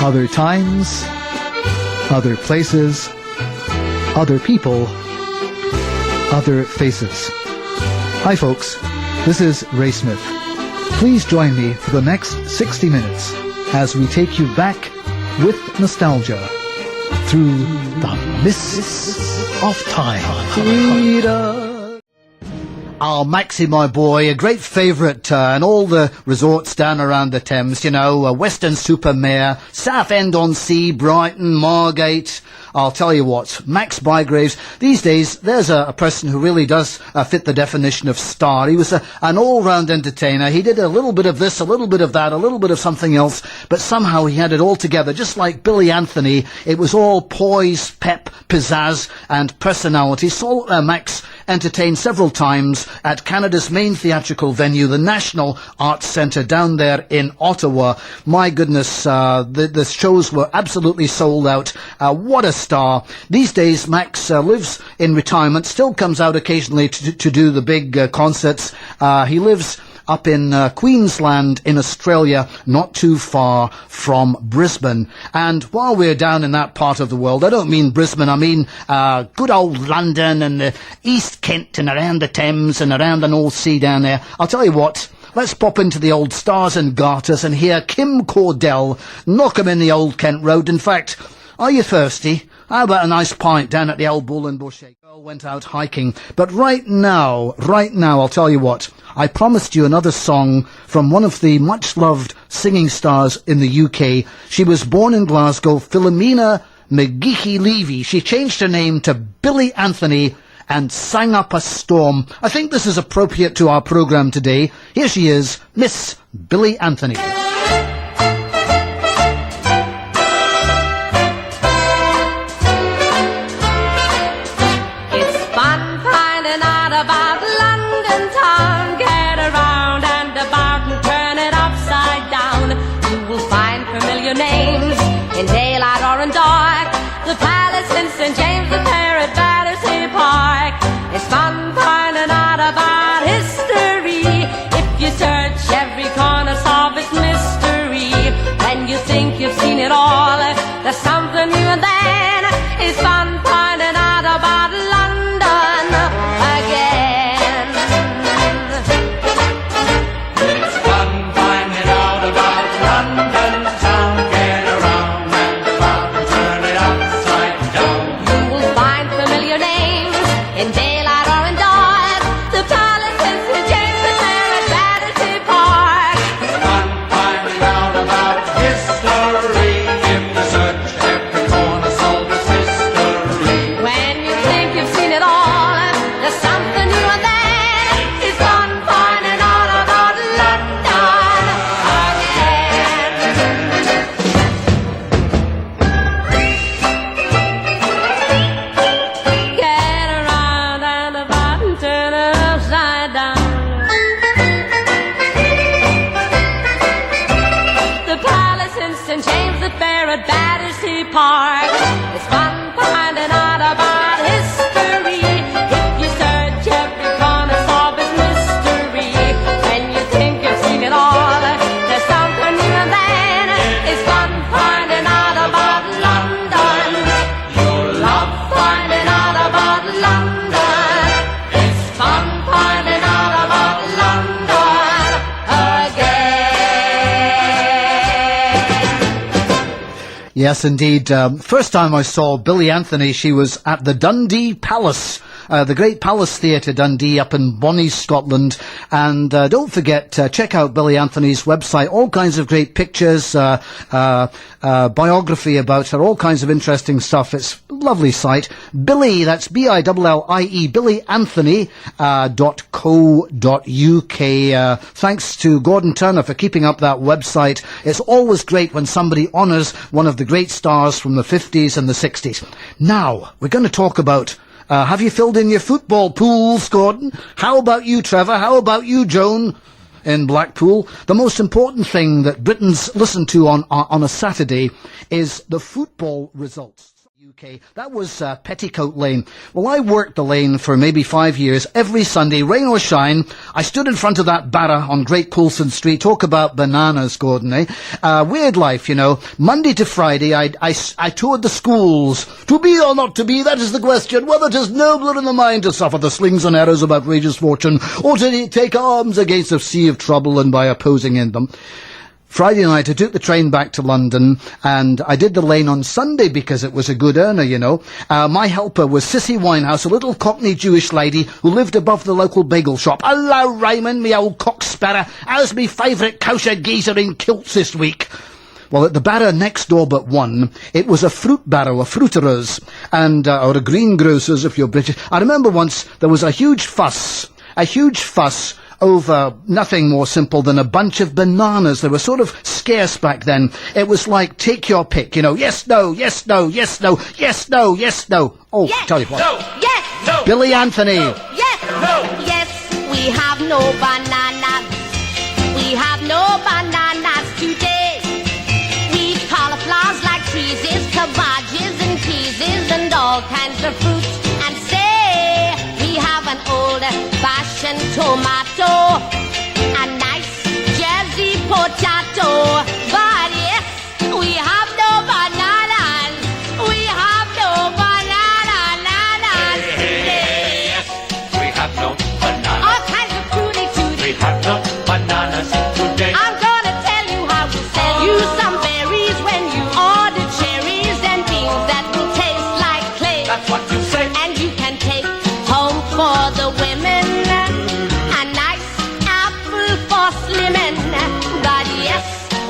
Other times, other places, other people, other faces. Hi folks, this is Ray Smith. Please join me for the next 60 minutes as we take you back with nostalgia through the Mists of Thyme. Oh, Maxie, my boy, a great favourite in all the resorts down around the Thames, you know, Weston-super-Mare, Southend-on-Sea, Brighton, Margate. I'll tell you what, Max Bygraves, these days, there's a person who really does fit the definition of star. He was an all-round entertainer. He did a little bit of this, a little bit of that, a little bit of something else, but somehow he had it all together. Just like Billie Anthony, it was all poise, pep, pizzazz, and personality. So Max entertained several times at Canada's main theatrical venue, the National Arts Centre down there in Ottawa. My goodness, the shows were absolutely sold out. What a star. These days, Max lives in retirement, still comes out occasionally to do the big concerts. He lives up in Queensland in Australia, not too far from Brisbane. And while we're down in that part of the world, I don't mean Brisbane, I mean good old London and the East Kent and around the Thames and around the North Sea down there. I'll tell you what, let's pop into the old Stars and Garters and hear Kim Cordell knock 'em in the old Kent Road. In fact, are you thirsty? How about a nice pint down at the old Bull and Bush? Girl went out hiking. But right now, I'll tell you what, I promised you another song from one of the much-loved singing stars in the UK. She was born in Glasgow, Philomena McGeechy-Levy. She changed her name to Billie Anthony and sang up a storm. I think this is appropriate to our programme today. Here she is, Miss Billie Anthony. In daylight or in dark, the palace in St. James, the fair at Battersea Park. It's fun finding out about history. If you search every corner, solve its mystery. When you think you've seen it all, there's something new, and then it's fun finding out about London again. It's fun finding out about London town. In daylight or in dark, the palace in St. James, the fair at Battersea Park. It's fun finding out about history. If you search every corner, solve its mystery. When you think you've seen it all, there's something new, and then it's fun finding out about London again. Get around and about and turn it upside down. The palace in St. James, the fair at Battersea Park. It's fun finding out about history. If you search every corner, solve its mystery. When you think you've seen it all, there's something new, and then it's fun finding out about London. You'll love finding out about London. It's fun finding out about London again. Yes, indeed. First time I saw Billie Anthony, she was at the Dundee Palace, the Great Palace Theatre Dundee up in Bonnie, Scotland. And don't forget, check out Billie Anthony's website. All kinds of great pictures, biography about her, all kinds of interesting stuff. It's a lovely site. Billie, that's Billie, BILLIEANTHONY.co.uk. Thanks to Gordon Turner for keeping up that website. It's always great when somebody honours one of the great stars from the 50s and the 60s. Now, we're going to talk about have you filled in your football pools, Gordon? How about you, Trevor? How about you, Joan, in Blackpool? The most important thing that Britons listen to on a Saturday is the football results. UK. That was Petticoat Lane. Well, I worked the lane for maybe 5 years. Every Sunday, rain or shine, I stood in front of that barra on Great Coulson Street. Talk about bananas, Gordon, eh? Weird life, you know. Monday to Friday, I toured the schools. To be or not to be, that is the question. Whether it is nobler in the mind to suffer the slings and arrows of outrageous fortune, or to take arms against a sea of trouble and by opposing in them. Friday night, I took the train back to London, and I did the lane on Sunday because it was a good earner, you know. My helper was Sissy Winehouse, a little Cockney Jewish lady who lived above the local bagel shop. Hello, Raymond, me old cock sparrow. How's me favourite kosher geezer in kilts this week? Well, at the barra next door but one, it was a fruit barrow, a fruiterer's, and or a greengrocer's if you're British. I remember once there was a huge fuss over nothing more simple than a bunch of bananas. They were sort of scarce back then. It was like, take your pick, you know, yes, no, yes, no, yes, no, yes, no, yes, no. Oh, Yes. tell you what. No. Yes. No. Billie Anthony. Yes. No. Yes, we have no bananas. We have no bananas today. We eat cauliflowers like cheeses, cabbages and cheeses and all kinds of fruit. And say we have an old-fashioned tomato, a nice Jersey potato. But yes, we have no bananas. We have no bananas today. Yes, we have no bananas. All kinds of fruity We tooties. have no bananas today. I'm gonna tell you how to sell you some berries when you order cherries and beans that will taste like clay. That's what you say. And you can take home for the women a nice apple for slimming. But yes,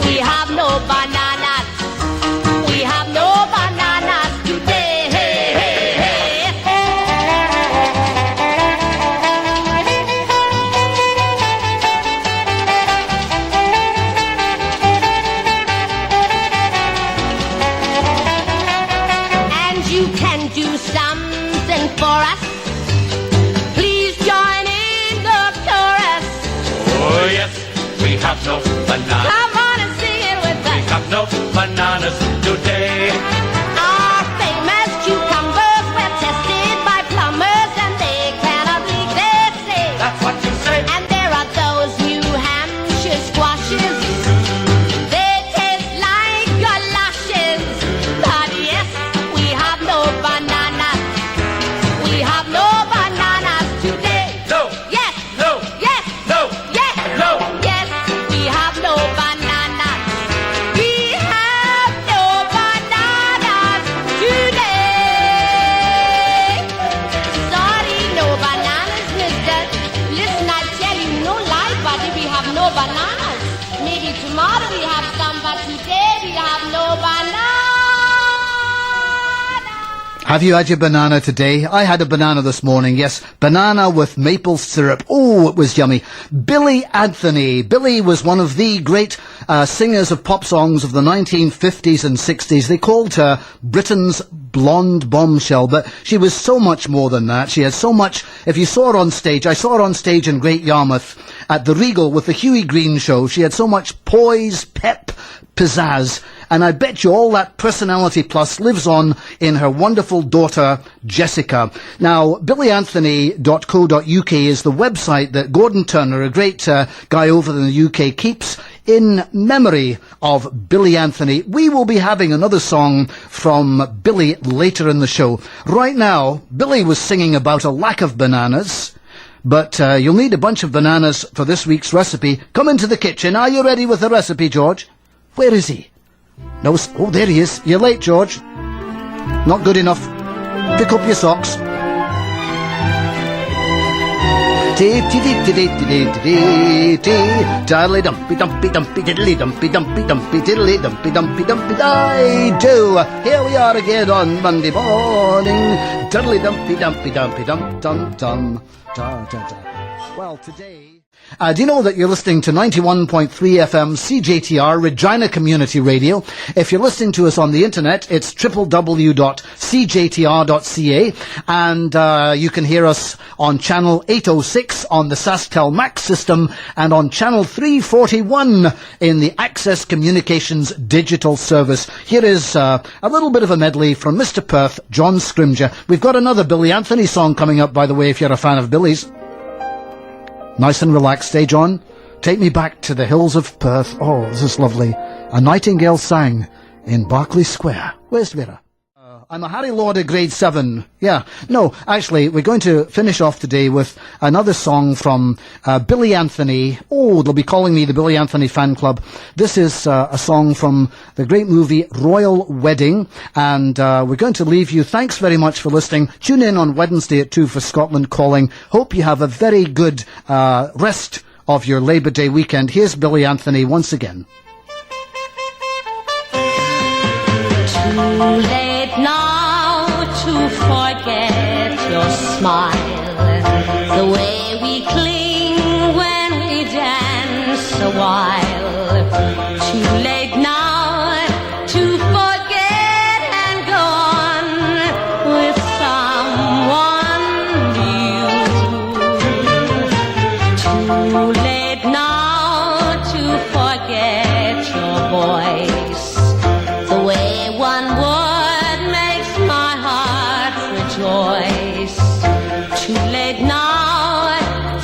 we have no bananas. We have no bananas today. And you can do something for us. Please join in the chorus. Oh yes, we have no bananas. Come on and sing it with We us. have no bananas today. Our famous cucumbers were tested by plumbers and they cannot leak, they say. That's what you say. And there are those New Hampshire squashes. They taste like your lashes. But yes, we have no bananas. We have no bananas today. No. Yes, No. yes, No. yes, No. yes, we have no bananas. We have no bananas today. Sorry, no bananas, mister. Listen, I tell you, no lie, buddy, we have no bananas. Maybe tomorrow we have some, but today we have no bananas. Have you had your banana today? I had a banana this morning, yes. Banana with maple syrup. Oh, it was yummy. Billie Anthony. Billie was one of the great singers of pop songs of the 1950s and 60s. They called her Britain's blonde bombshell, but she was so much more than that. She had so much. If you saw her on stage, I saw her on stage in Great Yarmouth at the Regal with the Huey Green show. She had so much poise, pep, pizzazz, and I bet you all that personality plus lives on in her wonderful daughter, Jessica. Now, billieanthony.co.uk is the website that Gordon Turner, a great guy over in the UK, keeps in memory of Billie Anthony. We will be having another song from Billie later in the show. Right now, Billie was singing about a lack of bananas, but you'll need a bunch of bananas for this week's recipe. Come into the kitchen. Are you ready with the recipe, George? Where is he? No, oh, there he is. You're late, George. Not good enough. Pick up your socks. Diddly dumpy dumpy dumpy diddly dumpy dumpy dumpy diddly dumpy dumpy dumpy I do. Here we are again on Monday morning. Diddly dumpy dumpy dumpy dum dum dum. Da da da. Well, today. Do you know that you're listening to 91.3 FM CJTR, Regina Community Radio? If you're listening to us on the internet, it's www.cjtr.ca, and you can hear us on channel 806 on the SaskTel Max system and on channel 341 in the Access Communications digital service. Here is a little bit of a medley from Mr. Perth, John Scrimgeour. We've got another Billie Anthony song coming up, by the way, if you're a fan of Billie's. Nice and relaxed, eh, John? Take me back to the hills of Perth. Oh, this is lovely. A nightingale sang in Berkeley Square. Where's Vera? I'm a Harry Lauder grade 7. Yeah. No, actually, we're going to finish off today with another song from Billie Anthony. Oh, they'll be calling me the Billie Anthony Fan Club. This is a song from the great movie Royal Wedding. And we're going to leave you. Thanks very much for listening. Tune in on Wednesday at 2 for Scotland Calling. Hope you have a very good rest of your Labour Day weekend. Here's Billie Anthony once again. Too late now to forget your smile, the way we cling when we dance a while. Too late now to forget and go on with someone new. Too late now to forget your voice, the way one word makes my heart rejoice. Too late now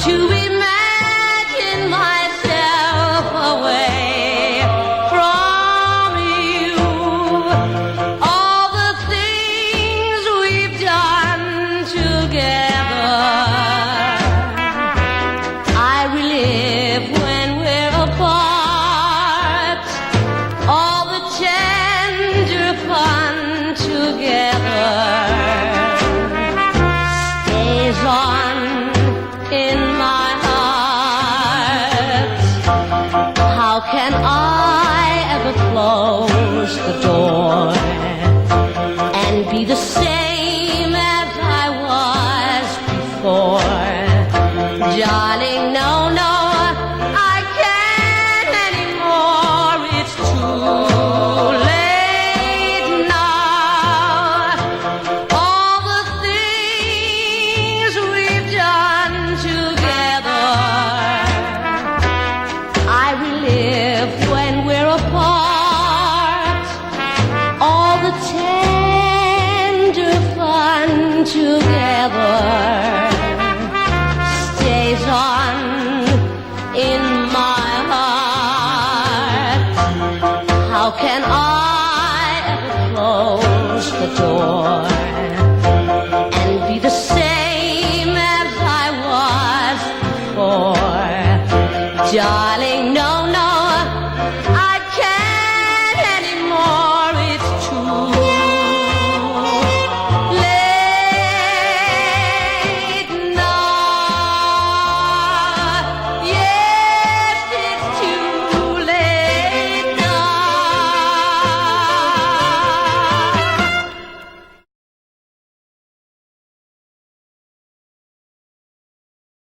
to imagine myself away from you. All the things we've done together, I relive when we're apart. All the tender fun together stays on in my heart. How can I ever close the door and be the same as I was before? Darling, no, no, I can't anymore. It's too late now. All the things we've done together, I relive when we're apart. All the tender fun together stays on in my heart. How can I ever close the door